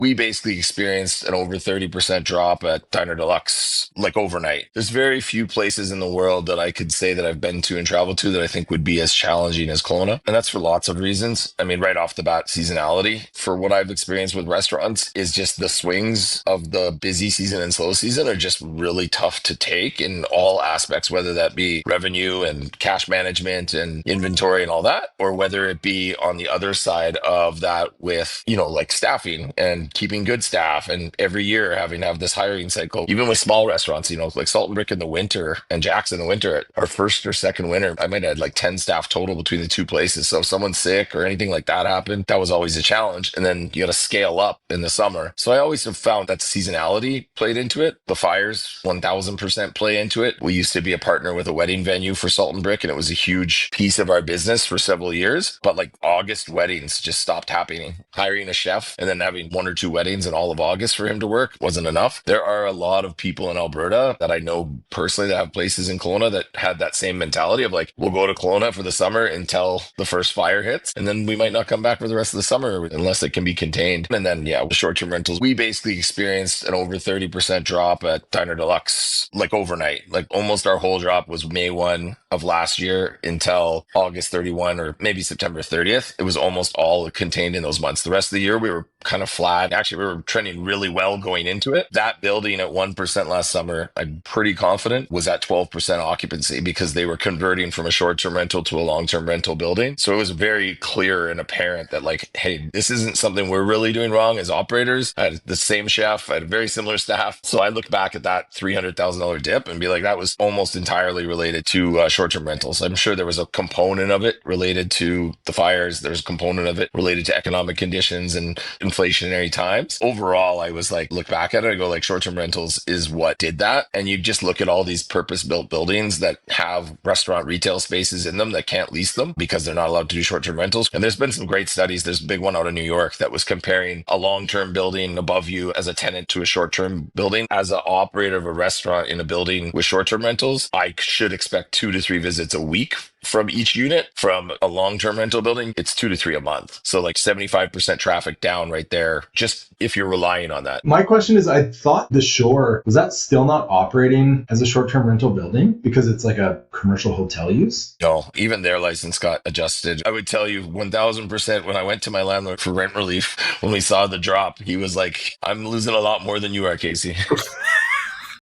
We basically experienced an over 30% drop at Diner Deluxe, like overnight. There's very few places in the world that I could say that I've been to and traveled to that I think would be as challenging as Kelowna. And that's for lots of reasons. I mean, right off the bat, seasonality for what I've experienced with restaurants is just the swings of the busy season and slow season are just really tough to take in all aspects, whether that be revenue and cash management and inventory and all that, or whether it be on the other side of that with, like staffing and keeping good staff and every year having to have this hiring cycle. Even with small restaurants, like Salt and Brick in the winter and Jack's in the winter, our first or second winter, I might have had like 10 staff total between the two places. So if someone's sick or anything like that happened, that was always a challenge. And then you got to scale up in the summer. So I always have found that seasonality played into it. The fires 1000% play into it. We used to be a partner with a wedding venue for Salt and Brick, and it was a huge piece of our business for several years. But like August weddings just stopped happening. Hiring a chef and then having one or two weddings in all of August for him to work wasn't enough. There are a lot of people in Alberta that I know personally that have places in Kelowna that had that same mentality of like, we'll go to Kelowna for the summer until the first fire hits, and then we might not come back for the rest of the summer unless it can be contained. And then, yeah, with short-term rentals, we basically experienced an over 30% drop at Diner Deluxe, like overnight. Like almost our whole drop was May 1 of last year until August 31 or maybe September 30th. It was almost all contained in those months. The rest of the year, we were kind of flat. Actually, we were trending really well going into it. That building at 1% last summer, I'm pretty confident was at 12% occupancy because they were converting from a short-term rental to a long-term rental building. So it was very clear and apparent that like, hey, this isn't something we're really doing wrong as operators. I had the same chef. I had very similar staff. So I look back at that $300,000 dip and be like, that was almost entirely related to short-term rentals. I'm sure there was a component of it related to the fires. There's a component of it related to economic conditions and inflationary times. Overall, I was like, look back at it, I go like short-term rentals is what did that. And you just look at all these purpose-built buildings that have restaurant retail spaces in them that can't lease them because they're not allowed to do short-term rentals. And there's been some great studies. There's a big one out of New York that was comparing a long-term building above you as a tenant to a short-term building. As an operator of a restaurant in a building with short-term rentals, I should expect 2 to 3 visits a week from each unit. From a long-term rental building, it's 2 to 3 a month. So like 75% traffic down right there, just if you're relying on that. My question is, I thought the Shore, was that still not operating as a short-term rental building because it's like a commercial hotel use? No, even their license got adjusted. I would tell you 1000% when I went to my landlord for rent relief, when we saw the drop, he was like, I'm losing a lot more than you are, Casey.